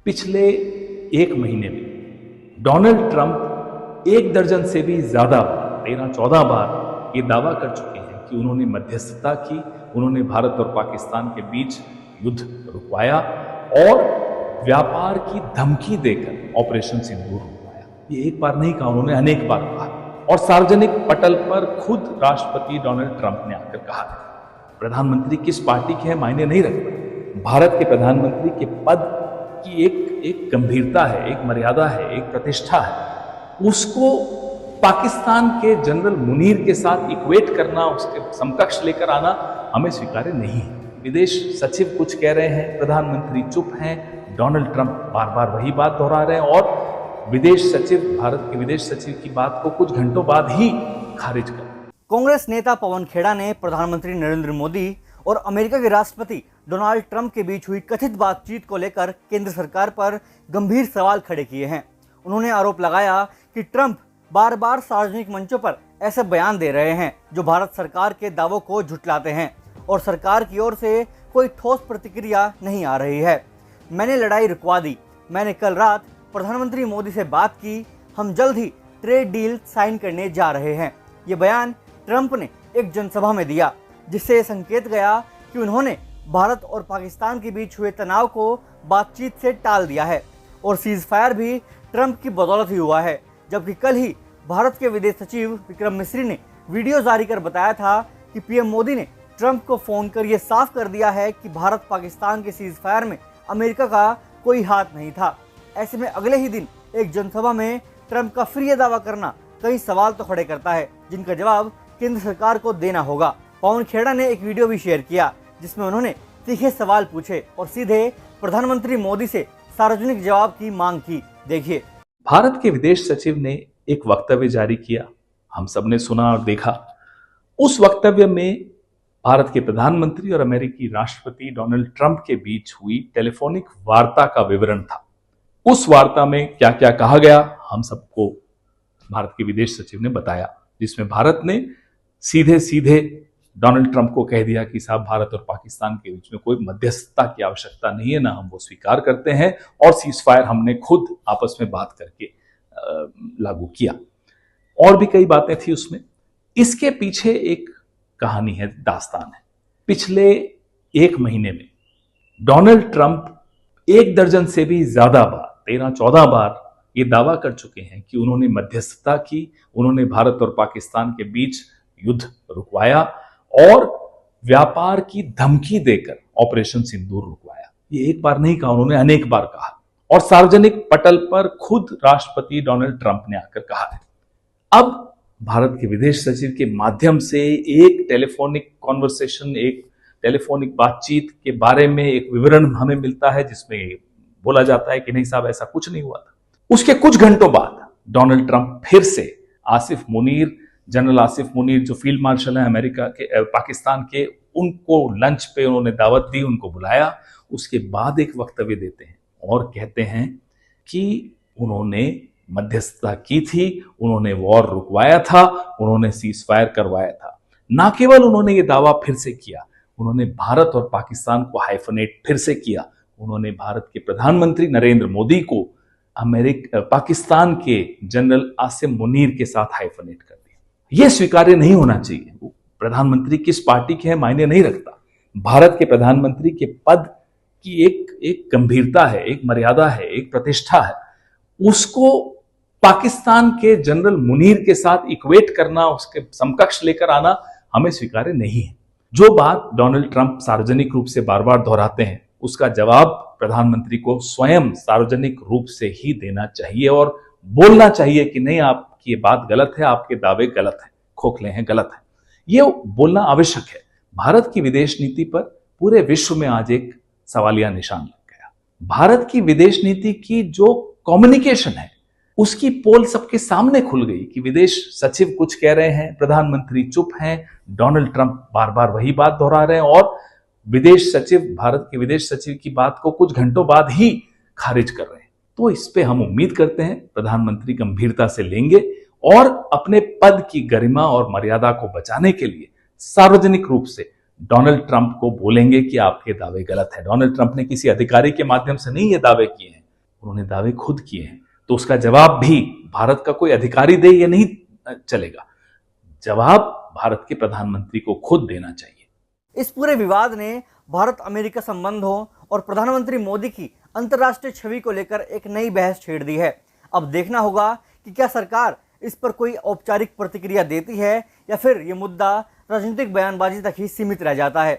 पिछले एक महीने में डोनाल्ड ट्रंप 1 दर्जन से भी ज्यादा 13-14 बार ये दावा कर चुके हैं कि उन्होंने मध्यस्थता की, उन्होंने भारत और पाकिस्तान के बीच युद्ध रुकवाया और व्यापार की धमकी देकर ऑपरेशन सिंदूर रुकवाया। ये एक बार नहीं कहा, उन्होंने अनेक बार कहा और सार्वजनिक पटल पर खुद राष्ट्रपति डोनाल्ड ट्रंप ने आकर कहा प्रधानमंत्री किस पार्टी के हैं मायने नहीं रखता। भारत के प्रधानमंत्री के पद की एक गंभीरता है, एक मर्यादा है, एक प्रतिष्ठा है। उसको पाकिस्तान के जनरल मुनीर के साथ इक्वेट करना, उसके समकक्ष लेकर आना हमें स्वीकार्य नहीं है। विदेश सचिव कुछ कह रहे हैं, प्रधानमंत्री चुप हैं, डोनाल्ड ट्रंप बार बार वही बात दोहरा रहे हैं और विदेश सचिव, भारत के विदेश सचिव की बात को कुछ घंटों बाद ही खारिज कर। कांग्रेस नेता पवन खेड़ा ने प्रधानमंत्री नरेंद्र मोदी और अमेरिका के राष्ट्रपति डोनाल्ड ट्रंप के बीच हुई कथित बातचीत को लेकर केंद्र सरकार पर गंभीर सवाल खड़े किए हैं। उन्होंने आरोप लगाया कि ट्रंप बार बार सार्वजनिक मंचों पर ऐसे बयान दे रहे हैं जो भारत सरकार के दावों को झुठलाते हैं और सरकार की ओर से कोई ठोस प्रतिक्रिया नहीं आ रही है। मैंने लड़ाई रुकवा दी, मैंने कल रात प्रधानमंत्री मोदी से बात की, हम जल्द ही ट्रेड डील साइन करने जा रहे हैं। ये बयान ट्रंप ने एक जनसभा में दिया, जिससे ये संकेत गया कि उन्होंने भारत और पाकिस्तान के बीच हुए तनाव को बातचीत से टाल दिया है और सीज फायर भी ट्रंप की बदौलत ही हुआ है। जबकि कल ही भारत के विदेश सचिव विक्रम मिस्री ने वीडियो जारी कर बताया था कि पीएम मोदी ने ट्रंप को फोन कर यह साफ कर दिया है कि भारत पाकिस्तान के सीज फायर में अमेरिका का कोई हाथ नहीं था। ऐसे में अगले ही दिन एक जनसभा में ट्रंप का फिर यह दावा करना कई सवाल तो खड़े करता है, जिनका जवाब केंद्र सरकार को देना होगा। पवन खेड़ा ने एक वीडियो भी शेयर किया जिसमें उन्होंने तीखे सवाल पूछे और सीधे प्रधानमंत्री मोदी से सार्वजनिक जवाब की मांग की। देखिए। भारत के विदेश सचिव ने एक वक्तव्य जारी किया, हम सबने सुना और देखा। उस वक्तव्य में भारत के प्रधानमंत्री और अमेरिकी राष्ट्रपति डोनाल्ड ट्रंप के बीच हुई टेलीफोनिक वार्ता का विवरण था। उस वार्ता में क्या क्या कहा गया हम सबको भारत के विदेश सचिव ने बताया, जिसमें भारत ने सीधे सीधे डोनाल्ड ट्रंप को कह दिया कि साहब भारत और पाकिस्तान के बीच में कोई मध्यस्थता की आवश्यकता नहीं है, ना हम वो स्वीकार करते हैं और सीज फायर हमने खुद आपस में बात करके लागू किया। और भी कई बातें थी उसमें। इसके पीछे एक कहानी है, दास्तान है। पिछले एक महीने में डोनाल्ड ट्रंप 1 दर्जन से भी ज्यादा बार 13-14 बार ये दावा कर चुके हैं कि उन्होंने मध्यस्थता की, उन्होंने भारत और पाकिस्तान के बीच युद्ध रुकवाया और व्यापार की धमकी देकर ऑपरेशन सिंदूर रुकवाया। ये एक बार नहीं कहा, उन्होंने अनेक बार कहा और सार्वजनिक पटल पर खुद राष्ट्रपति डोनाल्ड ट्रंप ने आकर कहा है। अब भारत के विदेश सचिव के माध्यम से एक टेलीफोनिक कॉन्वर्सेशन, एक टेलीफोनिक बातचीत के बारे में एक विवरण हमें मिलता है जिसमें बोला जाता है कि नहीं साहब ऐसा कुछ नहीं हुआ था। उसके कुछ घंटों बाद डोनाल्ड ट्रंप फिर से आसिफ मुनीर, जनरल आसिफ मुनीर जो फील्ड मार्शल हैं अमेरिका के, पाकिस्तान के, उनको लंच पे उन्होंने दावत दी, उनको बुलाया। उसके बाद एक वक्तव्य देते हैं और कहते हैं कि उन्होंने मध्यस्थता की थी, उन्होंने वॉर रुकवाया था, उन्होंने सीज फायर करवाया था। ना केवल उन्होंने ये दावा फिर से किया, उन्होंने भारत और पाकिस्तान को हाइफनेट फिर से किया। उन्होंने भारत के प्रधानमंत्री नरेंद्र मोदी को पाकिस्तान के जनरल आसिम मुनीर के साथ हाइफनेट कर दिया। यह स्वीकार्य नहीं होना चाहिए। प्रधानमंत्री किस पार्टी के हैं मायने नहीं रखता। भारत के प्रधानमंत्री के पद की एक गंभीरता है, एक मर्यादा है, एक प्रतिष्ठा है। उसको पाकिस्तान के जनरल मुनीर के साथ इक्वेट करना, उसके समकक्ष लेकर आना हमें स्वीकार्य नहीं है। जो बात डोनाल्ड ट्रंप सार्वजनिक रूप से बार बार दोहराते हैं, उसका जवाब प्रधानमंत्री को स्वयं सार्वजनिक रूप से ही देना चाहिए और बोलना चाहिए कि नहीं आपकी ये बात गलत है, आपके दावे गलत है, खोखले हैं, गलत है। ये बोलना आवश्यक है। भारत की विदेश नीति पर पूरे विश्व में आज एक सवालिया निशान लग गया। भारत की विदेश नीति की जो कम्युनिकेशन है उसकी पोल सबके सामने खुल गई कि विदेश सचिव कुछ कह रहे हैं, प्रधानमंत्री चुप हैं, डोनाल्ड ट्रंप बार बार वही बात दोहरा रहे हैं और विदेश सचिव, भारत के विदेश सचिव की बात को कुछ घंटों बाद ही खारिज कर रहे हैं। तो इस पे हम उम्मीद करते हैं प्रधानमंत्री गंभीरता से लेंगे और अपने पद की गरिमा और मर्यादा को बचाने के लिए सार्वजनिक रूप से डोनाल्ड ट्रंप को बोलेंगे कि आपके दावे गलत हैं। डोनाल्ड ट्रंप ने किसी अधिकारी के माध्यम से नहीं ये दावे किए हैं, उन्होंने दावे खुद किए हैं, तो उसका जवाब भी भारत का कोई अधिकारी दे, ये नहीं चलेगा। जवाब भारत के प्रधानमंत्री को खुद देना चाहिए। इस पूरे विवाद ने भारत अमेरिका संबंधों और प्रधानमंत्री मोदी की अंतर्राष्ट्रीय छवि को लेकर एक नई बहस छेड़ दी है। अब देखना होगा कि क्या सरकार इस पर कोई औपचारिक प्रतिक्रिया देती है या फिर ये मुद्दा राजनीतिक बयानबाजी तक ही सीमित रह जाता है।